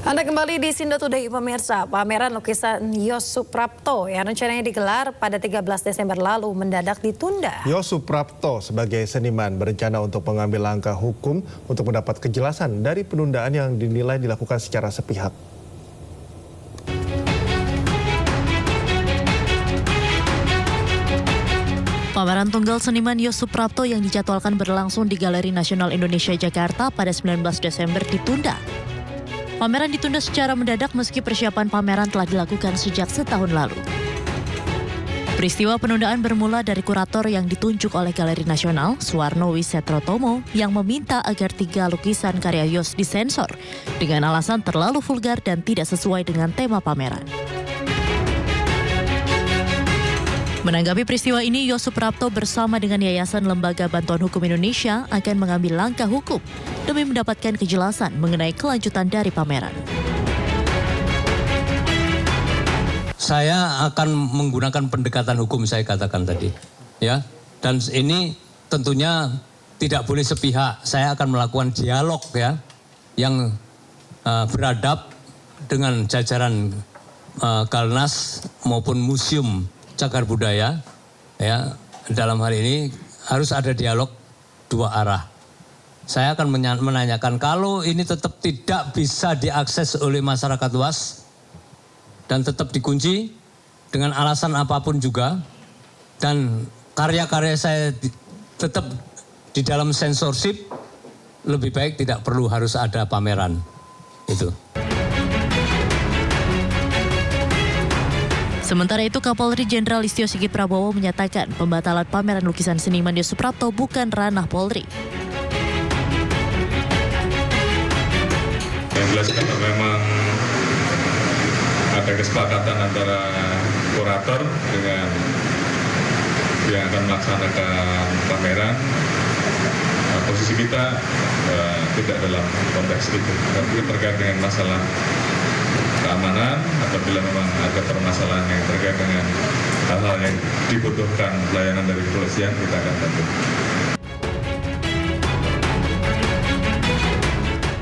Anda kembali di Sindo Today pemirsa. Pameran lukisan Yos Suprapto yang rencananya digelar pada 13 Desember lalu mendadak ditunda. Yos Suprapto sebagai seniman berencana untuk mengambil langkah hukum untuk mendapat kejelasan dari penundaan yang dinilai dilakukan secara sepihak. Pameran tunggal seniman Yos Suprapto yang dijadwalkan berlangsung di Galeri Nasional Indonesia Jakarta pada 19 Desember ditunda. Pameran ditunda secara mendadak meski persiapan pameran telah dilakukan sejak setahun lalu. Peristiwa penundaan bermula dari kurator yang ditunjuk oleh Galeri Nasional, Suwarno Wisetrotomo, yang meminta agar 3 lukisan karya Yos disensor dengan alasan terlalu vulgar dan tidak sesuai dengan tema pameran. Menanggapi peristiwa ini, Yos Suprapto bersama dengan Yayasan Lembaga Bantuan Hukum Indonesia akan mengambil langkah hukum demi mendapatkan kejelasan mengenai kelanjutan dari pameran. Saya akan menggunakan pendekatan hukum, saya katakan tadi, ya. Dan ini tentunya tidak boleh sepihak. Saya akan melakukan dialog, ya, yang beradab dengan jajaran Galnas maupun Museum Cagar Budaya, ya. Dalam hal ini harus ada dialog 2 arah. Saya akan menanyakan kalau ini tetap tidak bisa diakses oleh masyarakat luas dan tetap dikunci dengan alasan apapun juga, dan karya-karya saya tetap di dalam sensorship, lebih baik tidak perlu harus ada pameran itu. Sementara itu, Kapolri Jenderal Listio Sigit Prabowo menyatakan pembatalan pameran lukisan seniman Yos Suprapto bukan ranah Polri. Yang jelas kalau memang ada kesepakatan antara kurator dengan yang akan melaksanakan pameran, posisi kita tidak dalam konteks itu. Tapi terkait dengan masalah keamanan, apabila memang ada permasalahan yang terkait dengan hal-hal yang dibutuhkan pelayanan dari kepolisian, kita akan bantu.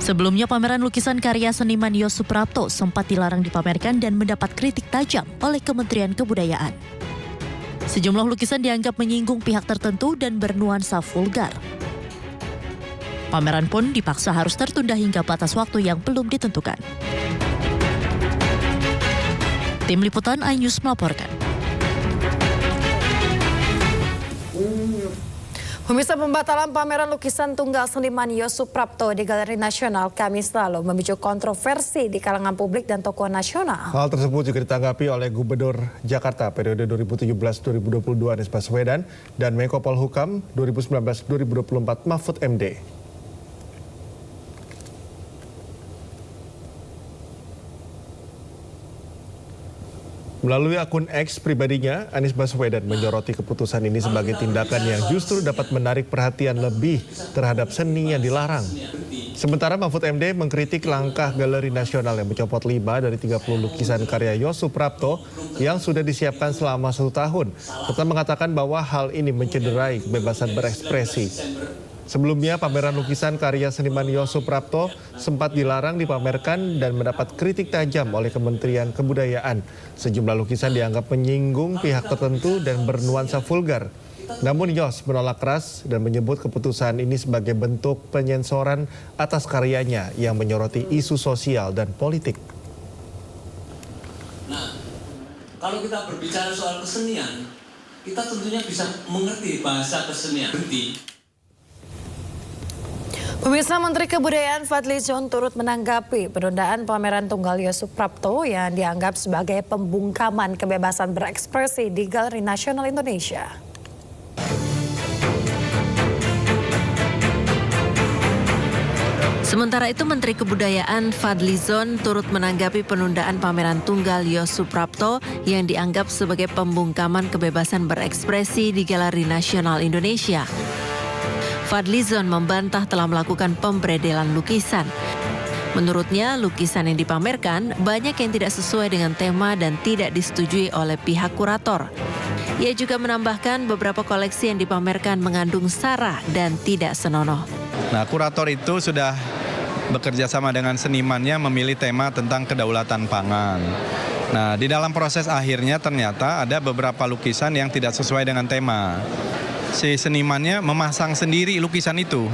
Sebelumnya, pameran lukisan karya seniman Yos Suprapto sempat dilarang dipamerkan dan mendapat kritik tajam oleh Kementerian Kebudayaan. Sejumlah lukisan dianggap menyinggung pihak tertentu dan bernuansa vulgar. Pameran pun dipaksa harus tertunda hingga batas waktu yang belum ditentukan. Tim Liputan iNews melaporkan. Pemirsa, pembatalan pameran lukisan tunggal seniman Yos Suprapto di Galeri Nasional Kamis lalu memicu kontroversi di kalangan publik dan tokoh nasional. Hal tersebut juga ditanggapi oleh Gubernur Jakarta periode 2017-2022 Anies Baswedan dan Menko Polhukam 2019-2024 Mahfud MD. Melalui akun X pribadinya, Anies Baswedan menyoroti keputusan ini sebagai tindakan yang justru dapat menarik perhatian lebih terhadap seni yang dilarang. Sementara Mahfud MD mengkritik langkah Galeri Nasional yang mencopot 5 dari 30 lukisan karya Yos Suprapto yang sudah disiapkan selama 1 tahun, serta mengatakan bahwa hal ini mencederai kebebasan berekspresi. Sebelumnya, pameran lukisan karya seniman Yos Suprapto sempat dilarang dipamerkan dan mendapat kritik tajam oleh Kementerian Kebudayaan. Sejumlah lukisan dianggap menyinggung pihak tertentu dan bernuansa vulgar. Namun Yos menolak keras dan menyebut keputusan ini sebagai bentuk penyensoran atas karyanya yang menyoroti isu sosial dan politik. Nah, kalau kita berbicara soal kesenian, kita tentunya bisa mengerti bahasa kesenian. Pemirsa, Menteri Kebudayaan Fadlizon turut menanggapi penundaan pameran tunggal Yos Suprapto yang dianggap sebagai pembungkaman kebebasan berekspresi di Galeri Nasional Indonesia. Sementara itu, Menteri Kebudayaan Fadlizon turut menanggapi penundaan pameran tunggal Yos Suprapto yang dianggap sebagai pembungkaman kebebasan berekspresi di Galeri Nasional Indonesia. Fadlizon membantah telah melakukan pemberedelan lukisan. Menurutnya, lukisan yang dipamerkan banyak yang tidak sesuai dengan tema dan tidak disetujui oleh pihak kurator. Ia juga menambahkan beberapa koleksi yang dipamerkan mengandung sara dan tidak senonoh. Nah, kurator itu sudah bekerja sama dengan senimannya memilih tema tentang kedaulatan pangan. Nah, di dalam proses akhirnya ternyata ada beberapa lukisan yang tidak sesuai dengan tema. Si senimannya memasang sendiri lukisan itu,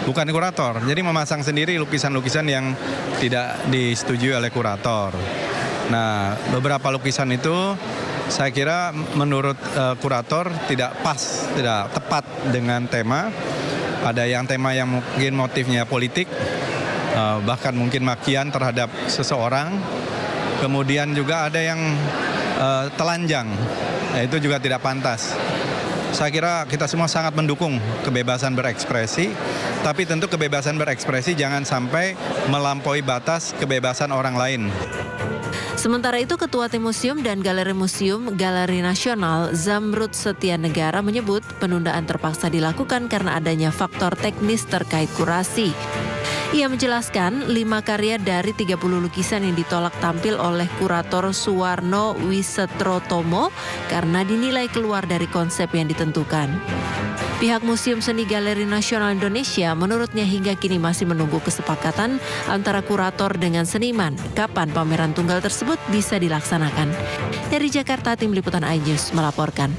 bukan kurator. Jadi memasang sendiri lukisan-lukisan yang tidak disetujui oleh kurator. Nah, beberapa lukisan itu saya kira menurut kurator tidak pas, tidak tepat dengan tema. Ada yang tema yang mungkin motifnya politik, bahkan mungkin makian terhadap seseorang. Kemudian juga ada yang telanjang, itu juga tidak pantas. Saya kira kita semua sangat mendukung kebebasan berekspresi, tapi tentu kebebasan berekspresi jangan sampai melampaui batas kebebasan orang lain. Sementara itu, Ketua Tim Museum dan Galeri Museum Galeri Nasional Zamrud Setianegara menyebut penundaan terpaksa dilakukan karena adanya faktor teknis terkait kurasi. Ia menjelaskan 5 karya dari 30 lukisan yang ditolak tampil oleh kurator Suwarno Wisetrotomo karena dinilai keluar dari konsep yang ditentukan. Pihak Museum Seni Galeri Nasional Indonesia menurutnya hingga kini masih menunggu kesepakatan antara kurator dengan seniman kapan pameran tunggal tersebut bisa dilaksanakan. Dari Jakarta, Tim Liputan iNews melaporkan.